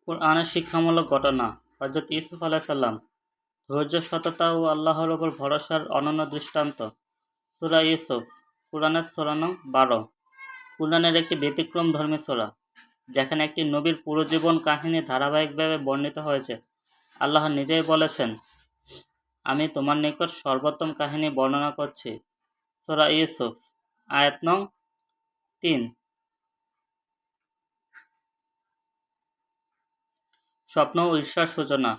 কোরআনের শিক্ষামূলক ঘটনা। হযরত ইউসুফ আলাইহিসসালাম ধৈর্য, সততা ও আল্লাহর ওপর ভরসার অনন্য দৃষ্টান্ত। সূরা ইউসুফ কুরআনের সূরা নং 12। কুরআনের একটি ব্যতিক্রমধর্মী সূরা, যেখানে একটি নবীর পুরো জীবন কাহিনী ধারাবাহিকভাবে বর্ণিত হয়েছে। আল্লাহ নিজেই বলেছেন, আমি তোমার নিকট সর্বোত্তম কাহিনী বর্ণনা করছি। সূরা ইউসুফ আয়াত নং 3। স্বপ্ন ও ঈর্ষার সূচনা।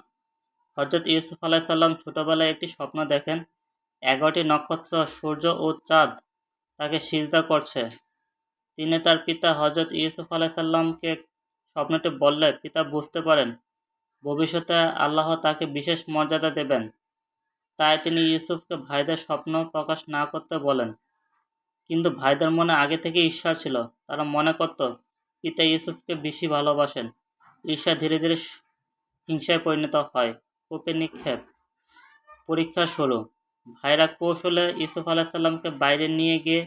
হযরত ইউসুফ আলাইহিসসালাম ছোটবেলায় একটি স্বপ্ন দেখেন। 11টি নক্ষত্র, সূর্য ও চাঁদ তাকে সিজদা করছে। তিনি তার পিতা হযরত ইউসুফ আলাইহিসসালামকে স্বপ্নটি বললে পিতা বুঝতে পারেন ভবিষ্যতে আল্লাহ তাকে বিশেষ মর্যাদা দেবেন। তাই তিনি ইউসুফকে ভাইদের স্বপ্ন প্রকাশ না করতে বলেন। কিন্তু ভাইদের মনে আগে থেকে ঈর্ষা ছিল। তারা মনে করত পিতা ইউসুফকে বেশি ভালোবাসেন। ঈর্ষা ধীরে ধীরে হিংসায় পরিণত হয়। কূপে নিক্ষেপ। পরীক্ষা শুরু। ভাইরা কৌশলে ইউসুফ আলাইহিসসালামকে বাইরে নিয়ে গিয়ে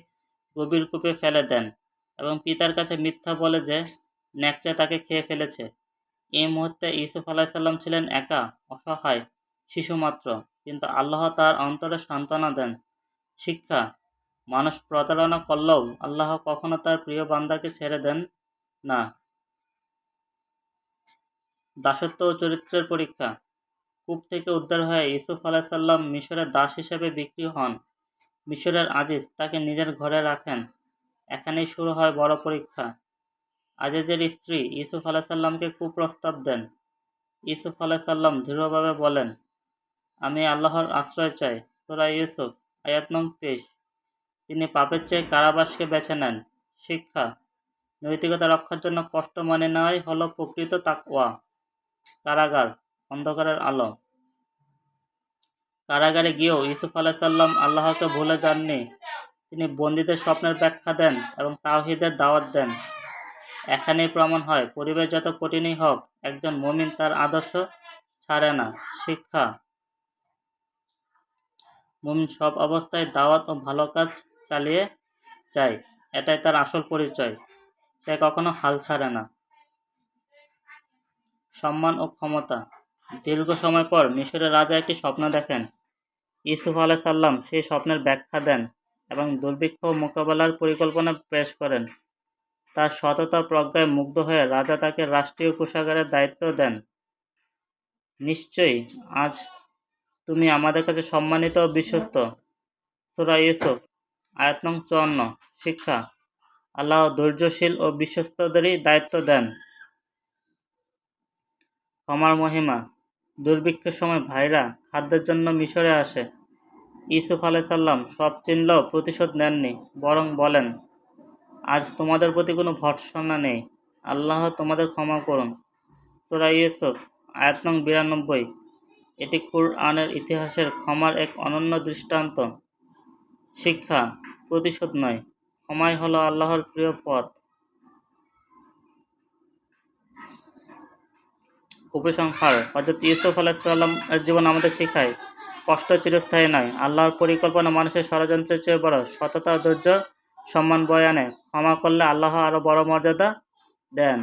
গভীর কূপে ফেলে দেন এবং পিতার কাছে মিথ্যা বলে যে নেকড়ে তাকে খেয়ে ফেলেছে। এই মুহূর্তে ইউসুফ আলাইহিসসালাম ছিলেন একা, অসহায়, শিশুমাত্র, কিন্তু আল্লাহ তার অন্তরে সান্ত্বনা দেন। শিক্ষা: মানুষ প্রতারণা করলেও আল্লাহ কখনো তার প্রিয় বান্দাকে ছেড়ে দেন না। দাসত্ব ও চরিত্রের পরীক্ষা। কূপ থেকে উদ্ধার হয়ে ইউসুফ আলাইহিসসালাম মিশরের দাস হিসেবে বিক্রি হন। মিশরের আজিজ তাকে নিজের ঘরে রাখেন। এখানেই শুরু হয় বড় পরীক্ষা। আজিজের স্ত্রী ইউসুফ আলাইহিসসালামকে কুপ্রস্তাব দেন। ইউসুফ আলাইহিসসালাম দৃঢ়ভাবে বলেন, আমি আল্লাহর আশ্রয় চাই। সূরা ইউসুফ আয়াত নং 23। তিনি পাপের চেয়ে কারাবাসকে বেছে নেন। শিক্ষা: নৈতিকতা রক্ষার জন্য কষ্ট মানে নেওয়াই হলো প্রকৃত তাকওয়া। কারাগার, অন্ধকারের আলো। কারাগারে গিয়েও ইউসুফ আলাইহিসসালাম আল্লাহকে ভুলে যাননি। তিনি বন্দীদের স্বপ্নের ব্যাখ্যা দেন এবং তাওহীদের দাওয়াত দেন। এখানেই প্রমাণ হয় পরিবেশ যত কঠিনই হোক, একজন মুমিন তার আদর্শ ছাড়ে না। শিক্ষা: মুমিন সব অবস্থায় দাওয়াত ও ভালো কাজ চালিয়ে যায়। এটাই তার আসল পরিচয়। সে কখনো হাল ছাড়ে না। সম্মান ও ক্ষমতা। দীর্ঘ সময় পর মিশরের রাজা একটি স্বপ্ন দেখেন। ইউসুফ আলাইহিসসালাম সেই স্বপ্নের ব্যাখ্যা দেন এবং দুর্ভিক্ষ মোকাবেলার পরিকল্পনা পেশ করেন। তার সততা প্রজ্ঞায় মুগ্ধ হয়ে রাজা তাকে রাষ্ট্রীয় কোষাগারের দায়িত্ব দেন। নিশ্চয়ই আজ তুমি আমাদের কাছে সম্মানিত ও বিশ্বস্ত। সূরা ইউসুফ আয়াত নং 54। শিক্ষা: আল্লাহ ধৈর্যশীল ও বিশ্বস্তদেরই দায়িত্ব দেন। ক্ষমার মহিমা। দুর্ভিক্ষের সময় ভাইরা খাদ্যের জন্য মিশরে আসে। ইউসুফ আলাইহিসসালাম সব চিনলেও প্রতিশোধ নেননি, বরং বলেন, আজ তোমাদের প্রতি কোনো ভর্ৎসনা নেই। আল্লাহ তোমাদের ক্ষমা করুন। সূরা ইউসুফ আয়াত নং 92। এটি কুরআনের ইতিহাসের ক্ষমার এক অনন্য দৃষ্টান্ত। শিক্ষা: প্রতিশোধ নয়, ক্ষমাই হলো আল্লাহর প্রিয় পথ। উপসংহার: হযরত ইউসুফ আলাইহিসসালাম এর জীবন আমাদের শেখায়, কষ্ট চিরস্থায়ী নয়। আল্লাহর পরিকল্পনা মানুষের ষড়যন্ত্রের চেয়ে বড়। সততা ও ধৈর্য সম্মান বয়ে আনে। ক্ষমা করলে আল্লাহ আরো বড় মর্যাদা দেন।